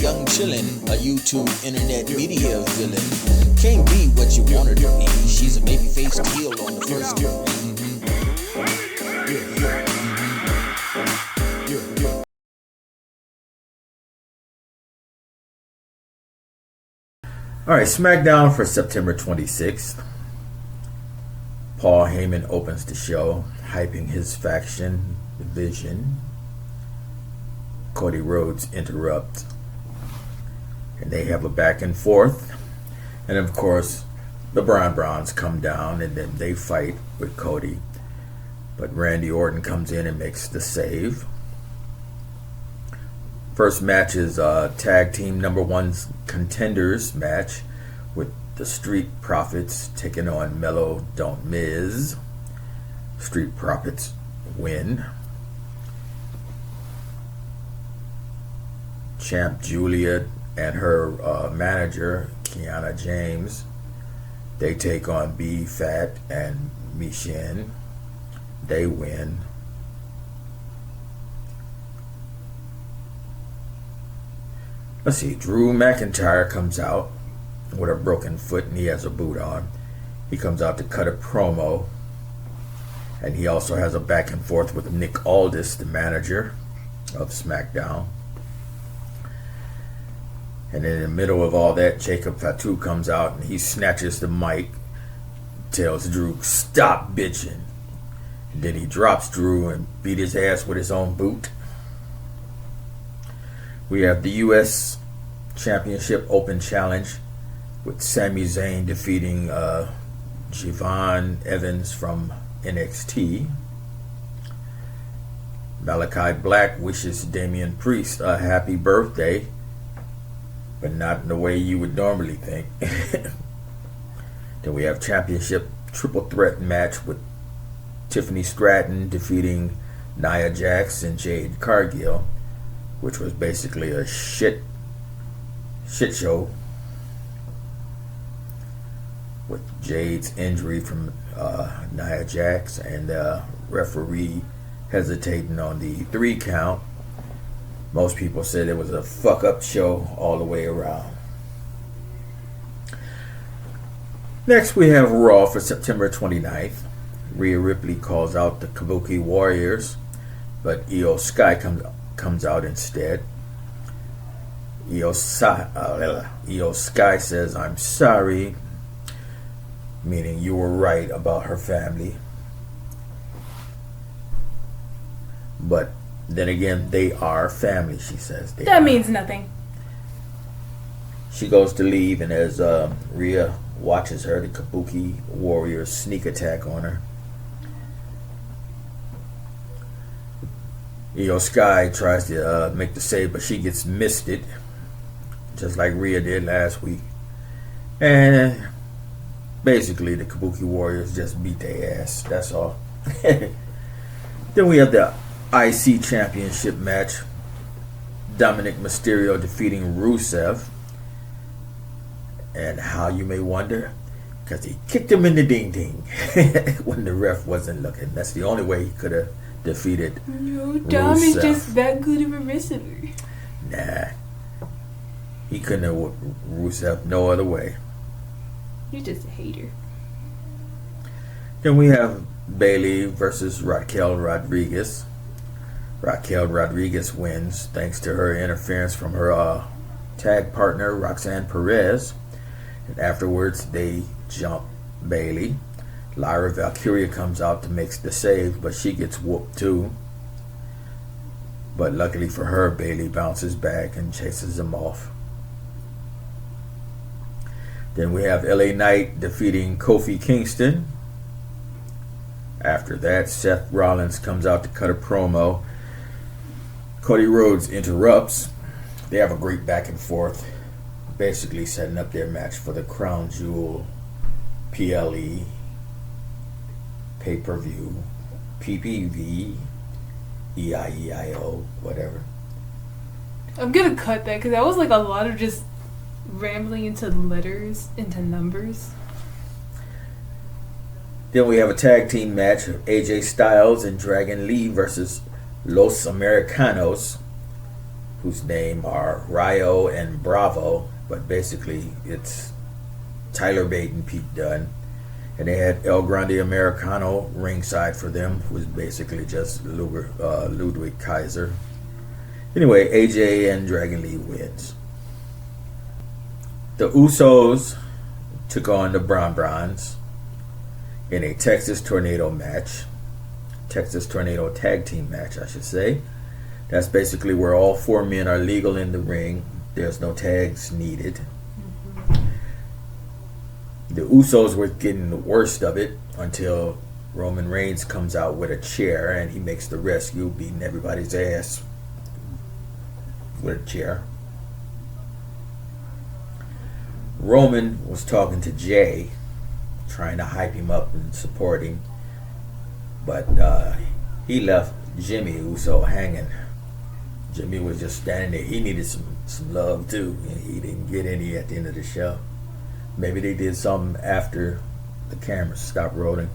young chillin', a YouTube internet media villain. Can't be what you want her to be. She's a babyface heel on the first degree. Alright, SmackDown for September 26th. Paul Heyman opens the show, hyping his faction division. Cody Rhodes interrupts. And they have a back and forth. And of course, the Browns come down and then they fight with Cody. But Randy Orton comes in and makes the save. First match is tag team number one contenders match with the Street Profits taking on Mello Don't Miz. Street Profits win. Champ Julia and her manager Kiana James, they take on B Fat and Michin. They win. Let's see, Drew McIntyre comes out with a broken foot and he has a boot on. He comes out to cut a promo. And he also has a back and forth with Nick Aldis, the manager of SmackDown. And in the middle of all that, Jacob Fatu comes out and he snatches the mic, tells Drew, "Stop bitching." And then he drops Drew and beat his ass with his own boot. We have the U.S. Championship Open Challenge with Sami Zayn defeating Javon Evans from NXT. Malachi Black wishes Damian Priest a happy birthday, but not in the way you would normally think. Then we have championship triple threat match with Tiffany Stratton defeating Nia Jax and Jade Cargill, which was basically a shit show with Jade's injury from Nia Jax and the referee hesitating on the 3 count. Most people said it was a fuck up show all the way around. Next we have Raw for September 29th. Rhea Ripley calls out the Kabuki Warriors, but Io Sky comes out instead. Io Sky says, "I'm sorry," meaning you were right about her family. But then again, they are family, she says. That means nothing. She goes to leave, and as Rhea watches her, the Kabuki Warriors sneak attack on her. Io Sky tries to make the save, but she gets misted, just like Rhea did last week. And basically, the Kabuki Warriors just beat their ass. That's all. Then we have the IC Championship match. Dominic Mysterio defeating Rusev. And how, you may wonder? Because he kicked him in the ding-ding when the ref wasn't looking. That's the only way he could have defeated No, Dom is just that good of a wrestler. Nah. He couldn't have whooped Rusev no other way. You're just a hater. Then we have Bayley versus Raquel Rodriguez. Raquel Rodriguez wins thanks to her interference from her tag partner Roxanne Perez. And afterwards they jump Bayley. Lyra Valkyria comes out to make the save, but she gets whooped too. But luckily for her, Bayley bounces back and chases them off. Then we have LA Knight defeating Kofi Kingston. After that, Seth Rollins comes out to cut a promo. Cody Rhodes interrupts. They have a great back and forth, basically setting up their match for the Crown Jewel PLE pay-per-view, PPV, EIEIO, whatever. I'm gonna cut that because that was like a lot of just rambling into letters, into numbers. Then we have a tag team match of AJ Styles and Dragon Lee versus Los Americanos. whose name are Rio and Bravo, but basically it's Tyler Bate and Pete Dunne. And they had El Grande Americano ringside for them, who was basically just Ludwig Kaiser. Anyway, AJ and Dragon Lee wins. The Usos took on the Bron in a Texas Tornado match. Texas Tornado tag team match, I should say. That's basically where all 4 men are legal in the ring. There's no tags needed. The Usos were getting the worst of it until Roman Reigns comes out with a chair and he makes the rescue, beating everybody's ass with a chair. Roman was talking to Jay, trying to hype him up and support him, but he left Jimmy Uso hanging. Jimmy was just standing there. He needed some love too, and he didn't get any at the end of the show. Maybe they did something after the cameras stopped rolling.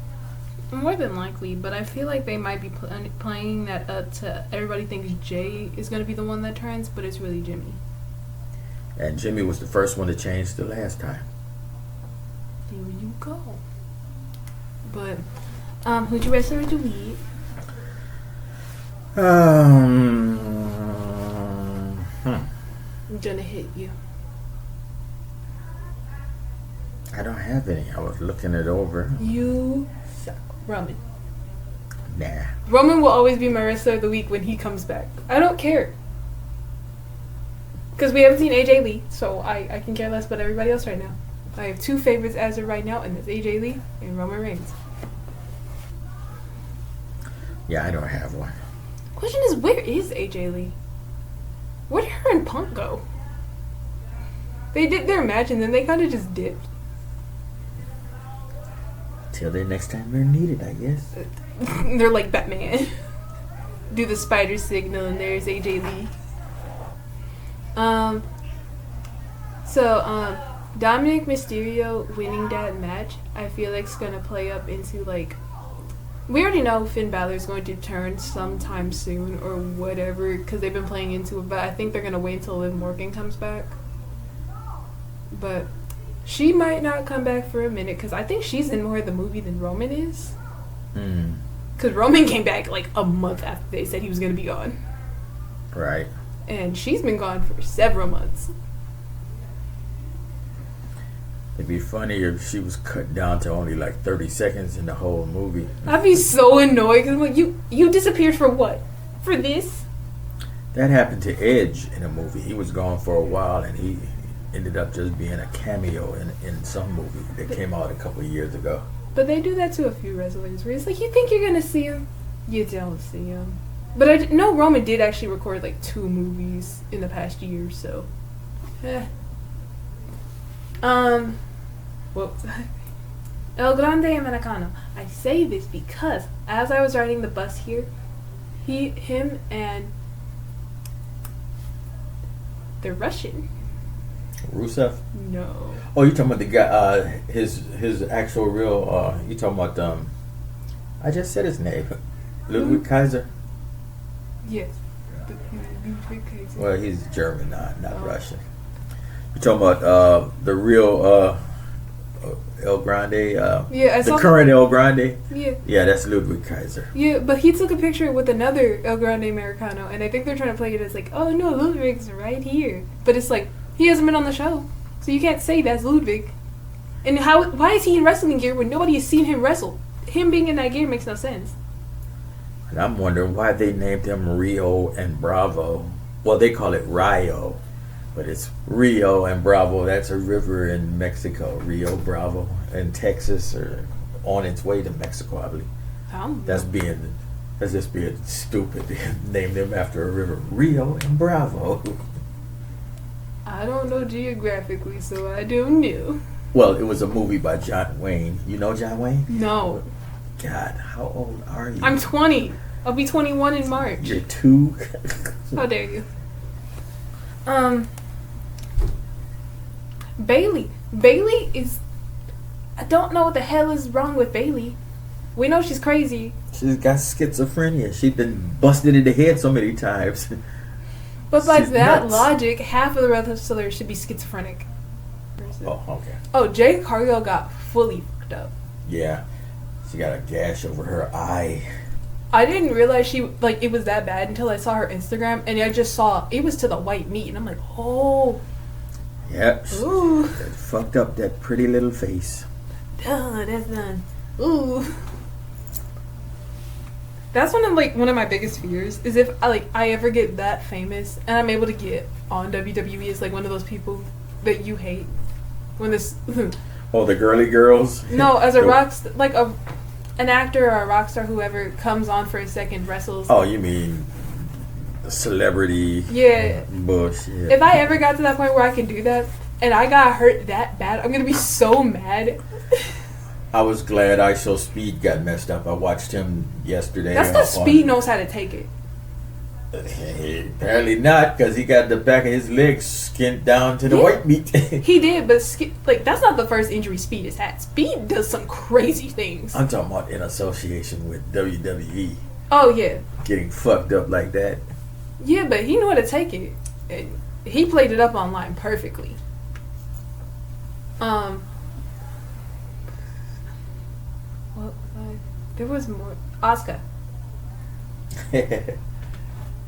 More than likely, but I feel like they might be playing that up to everybody thinks Jay is going to be the one that turns, but it's really Jimmy. And Jimmy was the first one to change the last time. There you go. But, who'd you wrestle with the week? I'm gonna hit you. I don't have any. I was looking it over. You suck. Roman. Nah. Roman will always be my wrestler of the week when he comes back. I don't care. Because we haven't seen AJ Lee, so I can care less about everybody else right now. I have 2 favorites as of right now, and it's AJ Lee and Roman Reigns. Yeah, I don't have one. Question is, where is AJ Lee? Where did her and Punk go? They did their match and then they kind of just dipped. Till the next time they're needed, I guess. They're like Batman. Do the spider signal and there's AJ Lee. Dominic Mysterio winning that match, I feel like it's gonna play up into like, we already know Finn Balor's going to turn sometime soon or whatever because they've been playing into it, but I think they're gonna wait until Liv Morgan comes back. But she might not come back for a minute because I think she's in more of the movie than Roman is. Because Roman came back like a month after they said he was gonna be gone. Right. And she's been gone for several months. It'd be funny if she was cut down to only like 30 seconds in the whole movie. I'd be so annoyed because I'm like, you disappeared for what? For this? That happened to Edge in a movie. He was gone for a while and he ended up just being a cameo in some movie that came out a couple of years ago. But they do that to a few wrestlers where it's like, you think you're going to see him? You don't see him. But I know Roman did actually record like 2 movies in the past year, so. Whoops. El Grande Americano. I say this because as I was riding the bus here, him and the Russian. Rusev? No. Oh, you talking about the guy? His actual real? You talking about I just said his name, Ludwig Kaiser. Yes. Well, he's German, not Russian. You talking about the real El Grande? Yeah, the current El Grande. Yeah. Yeah, that's Ludwig Kaiser. Yeah, but he took a picture with another El Grande Americano, and I think they're trying to play it as like, oh no, Ludwig's right here, but it's like he hasn't been on the show, so you can't say that's Ludwig. And why is he in wrestling gear when nobody has seen him wrestle? Him being in that gear makes no sense. And I'm wondering why they named him Rio and Bravo. Well, they call it Rio, but it's Rio and Bravo. That's a river in Mexico. Rio Bravo in Texas, or on its way to Mexico, I believe. That's just being stupid. Name them after a river. Rio and Bravo. I don't know geographically, so I don't know. Well, it was a movie by John Wayne. You know John Wayne? No. God, how old are you? I'm 20. I'll be 21 in March. You're 2? How dare you? Bailey. Bailey is... I don't know what the hell is wrong with Bailey. We know she's crazy. She's got schizophrenia. She's been busted in the head so many times. But by She's that nuts. logic, half of the wrestlers should be schizophrenic. Oh, okay. Oh, Jade Cargill got fully fucked up. Yeah. She got a gash over her eye. I didn't realize it was that bad until I saw her Instagram, and I just saw it was to the white meat, and I'm like, oh. Yep. Ooh. That fucked up that pretty little face. Duh, that's done. Ooh. That's one of my biggest fears is if I ever get that famous and I'm able to get on WWE as like one of those people that you hate when this. Oh, the girly girls. No, as an actor or a rock star, whoever comes on for a second, wrestles. Oh, you mean celebrity? Yeah. Bullshit. If I ever got to that point where I can do that and I got hurt that bad, I'm gonna be so mad. I was glad ISO Speed got messed up. I watched him yesterday. That's because Speed knows how to take it. Apparently not, because he got the back of his legs skinned down to the white meat. He did, but that's not the first injury Speed has had. Speed does some crazy things. I'm talking about in association with WWE. Oh yeah. Getting fucked up like that. Yeah, but he knew how to take it. And he played it up online perfectly. There was more. Asuka.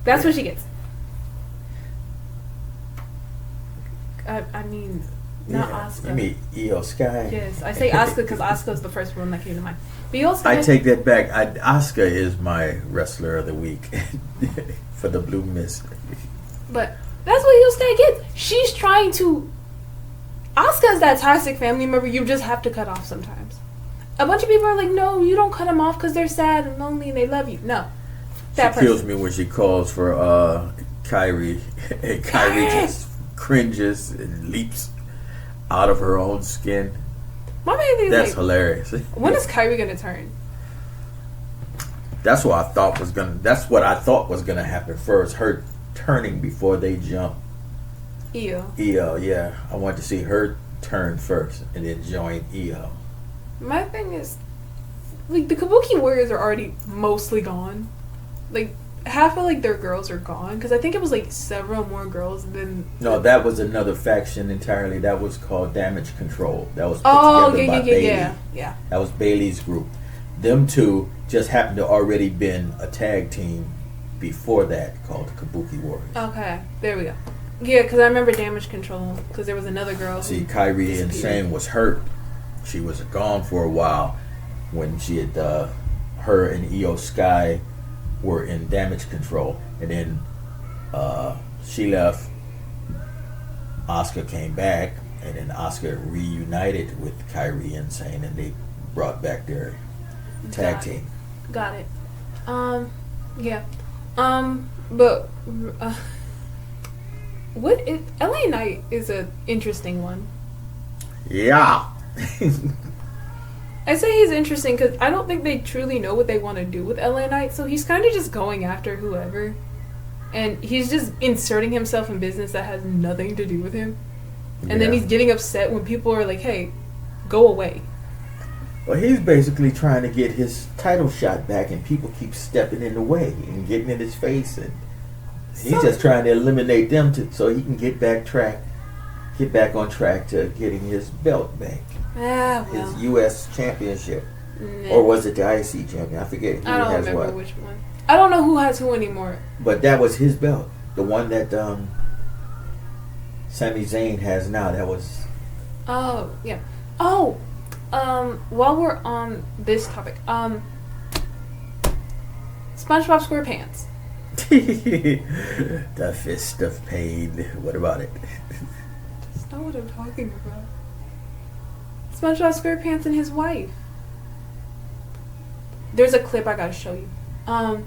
That's what she gets. I mean, not Asuka. You mean Io Sky? Yes, I say Asuka because Asuka's the first one that came to mind. But Io Sky. I take that back. Asuka is my wrestler of the week for the Blue Mist. But that's what Io Sky gets. She's trying to. Asuka's that toxic family member you just have to cut off sometimes. A bunch of people are like, no, you don't cut them off because they're sad and lonely and they love you. No. She kills me when she calls for Kyrie. And Kyrie just cringes and leaps out of her own skin. My main thing is That's hilarious. When is Kyrie gonna turn? That's what I thought was gonna happen first. Her turning before they jump. Io, yeah. I want to see her turn first and then join Io. My thing is, the Kabuki Warriors are already mostly gone. Half of their girls are gone because I think it was several more girls than. No, that was another faction entirely. That was called Damage Control. That was put together by Bailey. Yeah. That was Bailey's group. Them two just happened to already been a tag team before that called the Kabuki Warriors. Okay, there we go. Yeah, because I remember Damage Control because there was another girl. See, Kyrie Insane was hurt. She was gone for a while when she had her and Io Sky were in Damage Control, and then she left. Asuka came back, and then Asuka reunited with Kyrie Insane, and they brought back their tag team. Got it. Yeah. But what is LA Knight is an interesting one. Yeah. I say he's interesting because I don't think they truly know what they want to do with LA Knight, so he's kind of just going after whoever. And he's just inserting himself in business that has nothing to do with him. And then he's getting upset when people are like, hey, go away. Well, he's basically trying to get his title shot back, and people keep stepping in the way and getting in his face, and he's just trying to eliminate them so he can get back on track to getting his belt back. His U.S. championship. Or was it the IC champion? I forget who I don't has remember what. which one. I don't know who has who anymore. But that was his belt. The one that Sami Zayn has now. That was... Oh, yeah. Oh, while we're on this topic, SpongeBob SquarePants. The Fist of Pain. What about it? That's not what I'm talking about. SpongeBob SquarePants and his wife. There's a clip I gotta show you. I don't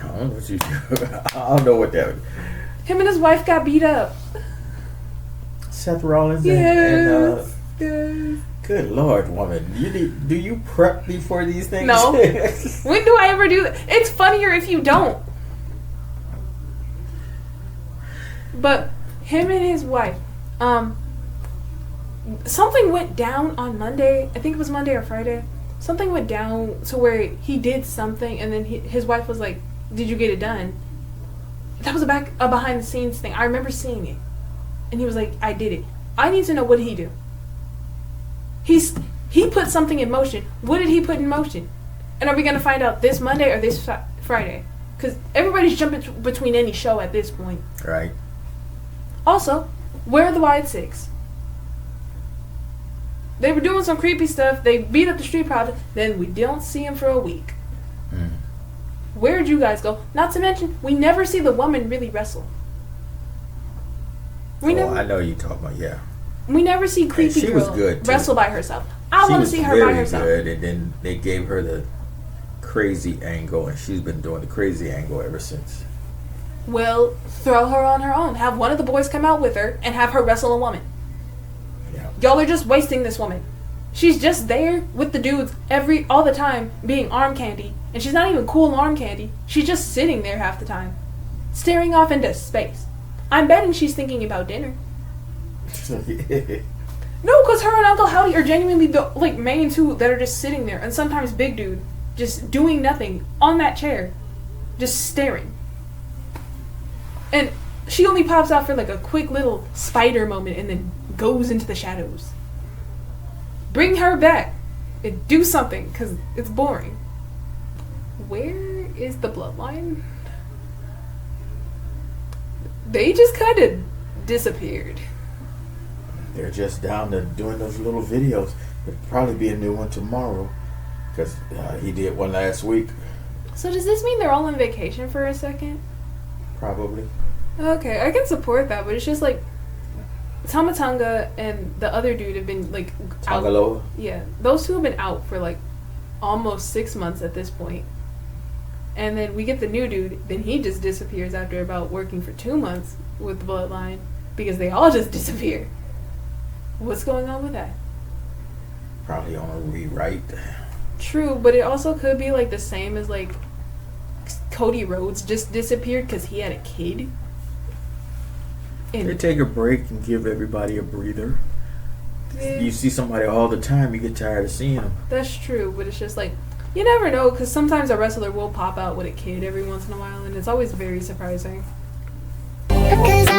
know what you do. I don't know what that was. Him and his wife got beat up. Seth Rollins Yes. and good Lord, woman. Do you prep before these things? No. When do I ever do that? It's funnier if you don't. But him and his wife, something went down on Monday. I think it was Monday or Friday. something went down to where he did something, and then his wife was like, "Did you get it done?" That was a behind the scenes thing. I remember seeing it, and he was like, "I did it." I need to know, what did he do? He put something in motion. What did he put in motion? And are we gonna find out this Monday or this Friday? Because everybody's jumping between any show at this point. Right. Also, where are the Wyatt Six? They were doing some creepy stuff. They beat up the Street Profits. Then we don't see him for a week. Where'd you guys go? Not to mention, we never see the woman really wrestle. I know you're talking about, yeah. We never see creepy girl was good wrestle by herself. I want to see her by herself. She was very good, and then they gave her the crazy angle, and she's been doing the crazy angle ever since. Well, throw her on her own. Have one of the boys come out with her and have her wrestle a woman. Yeah. Y'all are just wasting this woman. She's just there with the dudes all the time being arm candy. And she's not even cool arm candy. She's just sitting there half the time, staring off into space. I'm betting she's thinking about dinner. No, because her and Uncle Howdy are genuinely the main two that are just sitting there. And sometimes Big Dude just doing nothing on that chair, just staring. And she only pops out for a quick little spider moment and then goes into the shadows. Bring her back and do something, because it's boring. Where is the bloodline? They just kind of disappeared. They're just down to doing those little videos. There'll probably be a new one tomorrow, because he did one last week. So does this mean they're all on vacation for a second? Probably. Okay, I can support that, but it's just Tamatonga and the other dude have been Tangaloa? out. Yeah, those two have been out for almost 6 months at this point. And then we get the new dude, then he just disappears after about working for 2 months with the bloodline, because they all just disappear. What's going on with that? Probably on a rewrite. True, but it also could be the same as Cody Rhodes just disappeared because he had a kid. And they take a break and give everybody a breather. You see somebody all the time, you get tired of seeing them. That's true, but it's just you never know, because sometimes a wrestler will pop out with a kid every once in a while, and it's always very surprising. Because